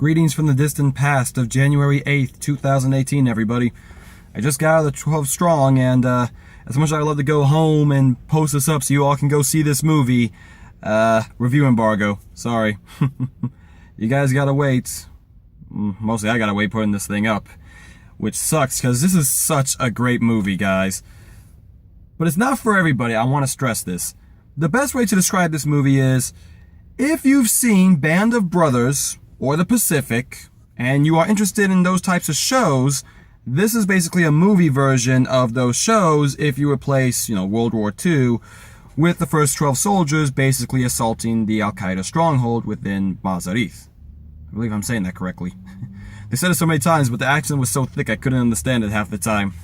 Greetings from the distant past of January 8th, 2018, everybody. I just got out of the 12 strong, and as much as I love to go home and post this up so you all can go see this movie, review embargo. Sorry. You guys gotta wait. Mostly I gotta wait putting this thing up, which sucks because this is such a great movie, guys. But it's not for everybody. I want to stress this. The best way to describe this movie is, if you've seen Band of Brothers or The Pacific, and you are interested in those types of shows, this is basically a movie version of those shows if you replace, World War II with the first 12 soldiers basically assaulting the Al-Qaeda stronghold within Mazarith. I believe I'm saying that correctly. They said it so many times, but the accent was so thick I couldn't understand it half the time.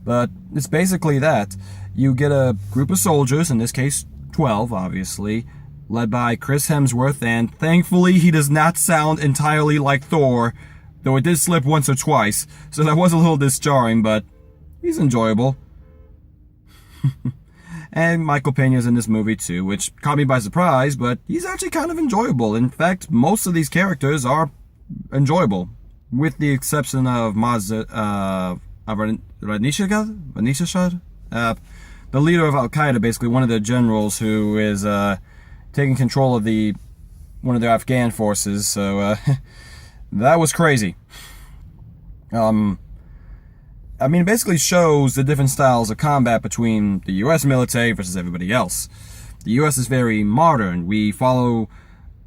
But it's basically that. You get a group of soldiers, in this case 12 obviously, led by Chris Hemsworth, and thankfully he does not sound entirely like Thor, though it did slip once or twice, so that was a little disjarring, but he's enjoyable. And Michael Peña's in this movie too, which caught me by surprise, but he's actually kind of enjoyable. In fact, most of these characters are enjoyable, with the exception of Ranishad, the leader of Al-Qaeda, basically one of the generals who is taking control of one of their Afghan forces, so that was crazy. It basically shows the different styles of combat between the US military versus everybody else. The US is very modern. We follow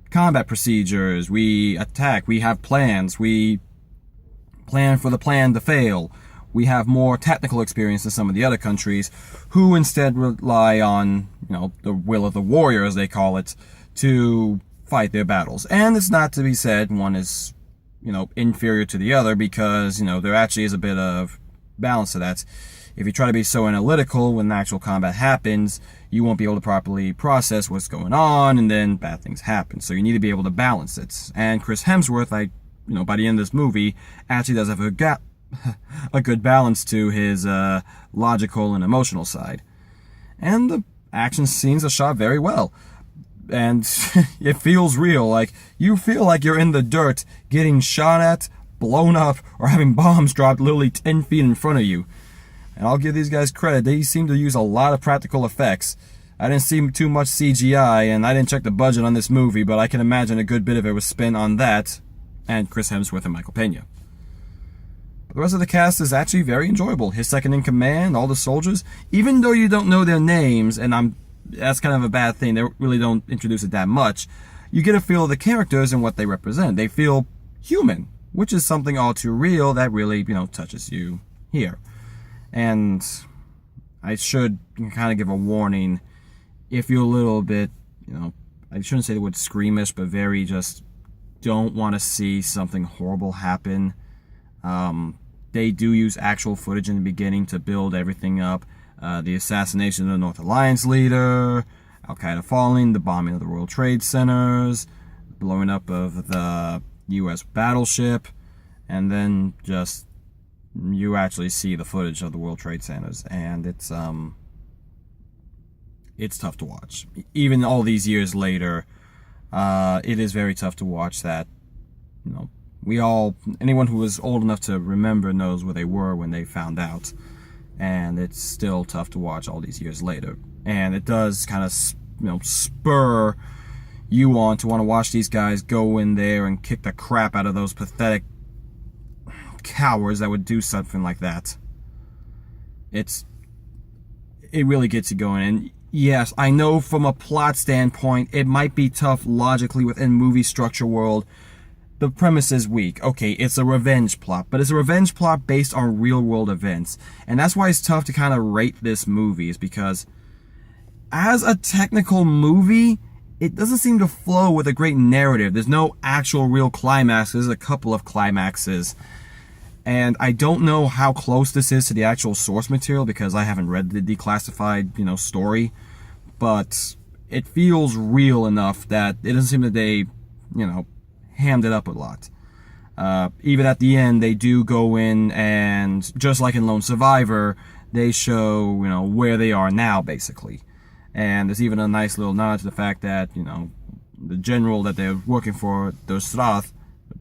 combat procedures, we attack, we have plans, we plan for the plan to fail. We have more technical experience than some of the other countries, who instead rely on, the will of the warrior, as they call it, to fight their battles. And it's not to be said one is, inferior to the other, because, there actually is a bit of balance to that. If you try to be so analytical when actual combat happens, you won't be able to properly process what's going on, and then bad things happen. So you need to be able to balance it. And Chris Hemsworth, by the end of this movie, actually does have a good balance to his logical and emotional side. And the action scenes are shot very well. And it feels real. Like, you feel like you're in the dirt, getting shot at, blown up, or having bombs dropped literally 10 feet in front of you. And I'll give these guys credit. They seem to use a lot of practical effects. I didn't see too much CGI, and I didn't check the budget on this movie, but I can imagine a good bit of it was spent on that, and Chris Hemsworth and Michael Peña. The rest of the cast is actually very enjoyable. His second in command, all the soldiers, even though you don't know their names, and that's kind of a bad thing, they really don't introduce it that much, you get a feel of the characters and what they represent. They feel human, which is something all too real that really, touches you here. And I should kind of give a warning, if you're a little bit, I shouldn't say the word squeamish, but very just don't want to see something horrible happen. They do use actual footage in the beginning to build everything up. The assassination of the North Alliance leader, Al-Qaeda falling, the bombing of the World Trade Centers, blowing up of the U.S. battleship, and then just you actually see the footage of the World Trade Centers, and it's tough to watch. Even all these years later, it is very tough to watch that, anyone who was old enough to remember knows where they were when they found out. And it's still tough to watch all these years later. And it does kind of, spur you on to want to watch these guys go in there and kick the crap out of those pathetic cowards that would do something like that. It really gets you going. And yes, I know from a plot standpoint, it might be tough logically within movie structure world. The premise is weak. Okay, it's a revenge plot, but it's a revenge plot based on real-world events. And that's why it's tough to kind of rate this movie, is because as a technical movie, it doesn't seem to flow with a great narrative. There's no actual real climax. There's a couple of climaxes. And I don't know how close this is to the actual source material, because I haven't read the declassified, story. But it feels real enough that it doesn't seem that they, hammed it up a lot. Even at the end, they do go in and, just like in Lone Survivor, they show, where they are now, basically. And there's even a nice little nod to the fact that, the general that they're working for, the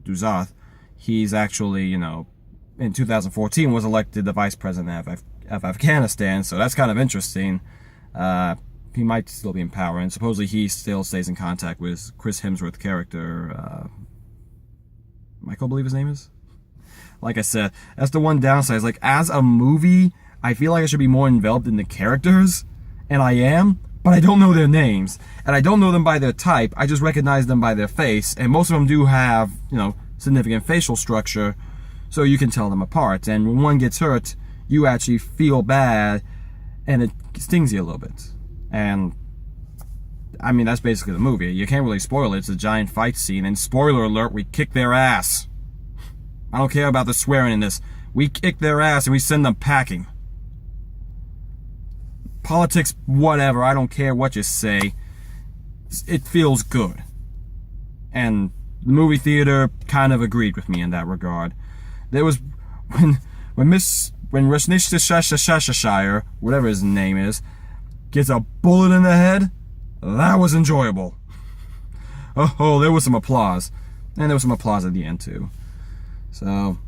Duzarth, he's actually, in 2014 was elected the vice president of Afghanistan, so that's kind of interesting. He might still be in power, and supposedly he still stays in contact with Chris Hemsworth character, Michael, I believe his name is. Like I said, that's the one downside. Is like, as a movie, I feel like I should be more enveloped in the characters, and I am, but I don't know their names, and I don't know them by their type. I just recognize them by their face, and most of them do have, significant facial structure, so you can tell them apart. And when one gets hurt, you actually feel bad, and it stings you a little bit. And I mean, that's basically the movie. You can't really spoil it. It's a giant fight scene, and spoiler alert, we kick their ass. I don't care about the swearing in this. We kick their ass and we send them packing. Politics, whatever, I don't care what you say. It feels good. And the movie theater kind of agreed with me in that regard. There was, when Rashnish, whatever his name is, gets a bullet in the head, that was enjoyable. Oh, there was some applause. And there was some applause at the end too. So,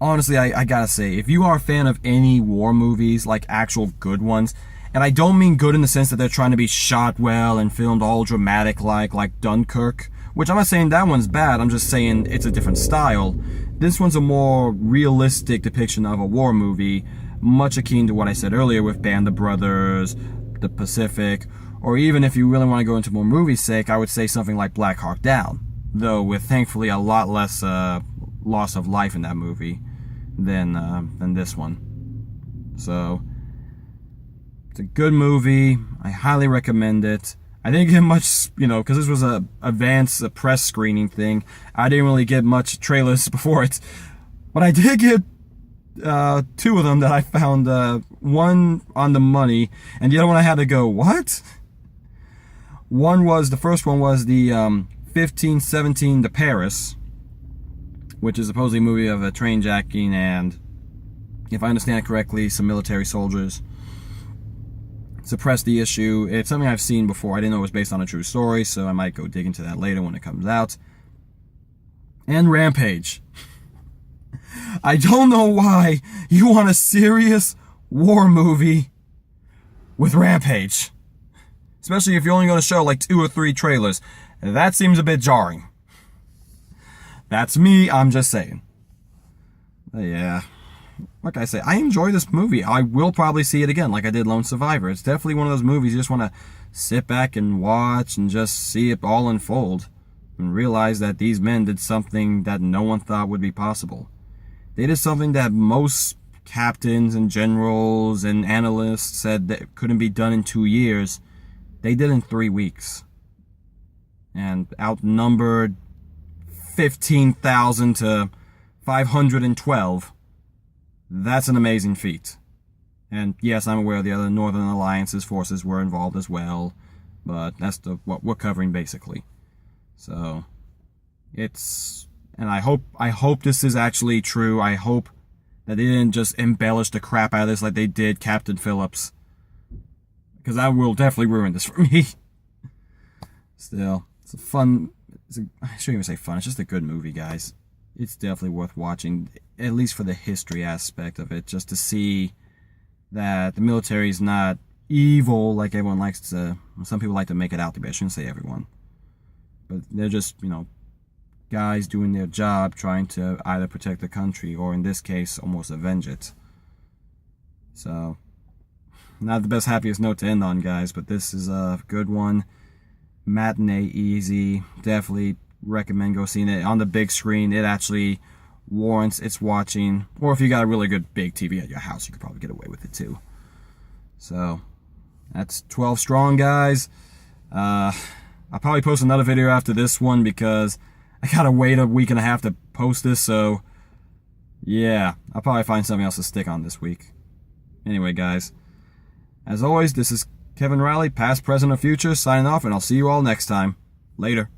honestly, I gotta say, if you are a fan of any war movies, like actual good ones, and I don't mean good in the sense that they're trying to be shot well and filmed all dramatic like Dunkirk, which I'm not saying that one's bad, I'm just saying it's a different style. This one's a more realistic depiction of a war movie, much akin to what I said earlier with Band of Brothers, The Pacific, or even if you really want to go into more movie sake, I would say something like Black Hawk Down. Though with thankfully a lot less loss of life in that movie than this one. So it's a good movie. I highly recommend it. I didn't get much, because this was a advanced press screening thing. I didn't really get much trailers before it, but I did get two of them that I found. One on the money, and the other one I had to go, what? The first one was the 1517 to Paris, which is supposedly a movie of a train jacking and, if I understand it correctly, some military soldiers suppressed the issue. It's something I've seen before. I didn't know it was based on a true story, so I might go dig into that later when it comes out. And Rampage. I don't know why you want a serious war movie with Rampage. Especially if you're only going to show like 2 or 3 trailers. That seems a bit jarring. That's me, I'm just saying. But yeah. Like I say, I enjoy this movie. I will probably see it again like I did Lone Survivor. It's definitely one of those movies you just want to sit back and watch and just see it all unfold. And realize that these men did something that no one thought would be possible. They did something that most captains and generals and analysts said that couldn't be done in 2 years. They did in 3 weeks. And outnumbered 15,000 to 512. That's an amazing feat. And yes, I'm aware the other Northern Alliance's forces were involved as well, but that's what we're covering basically. So and I hope this is actually true. I hope that they didn't just embellish the crap out of this like they did Captain Phillips, because that will definitely ruin this for me. Still, it's a fun. I shouldn't even say fun. It's just a good movie, guys. It's definitely worth watching, at least for the history aspect of it, just to see that the military is not evil like everyone likes to. Some people like to make it out to be. I shouldn't say everyone, but they're just, guys doing their job, trying to either protect the country or, in this case, almost avenge it. So, not the best, happiest note to end on, guys, but this is a good one. Matinee easy. Definitely recommend go seeing it on the big screen. It actually warrants its watching. Or if you got a really good big TV at your house, you could probably get away with it too. So, that's 12 strong, guys. I'll probably post another video after this one because I gotta wait a week and a half to post this, so yeah, I'll probably find something else to stick on this week. Anyway, guys, as always, this is Kevin Riley, past, present, or future, signing off, and I'll see you all next time. Later.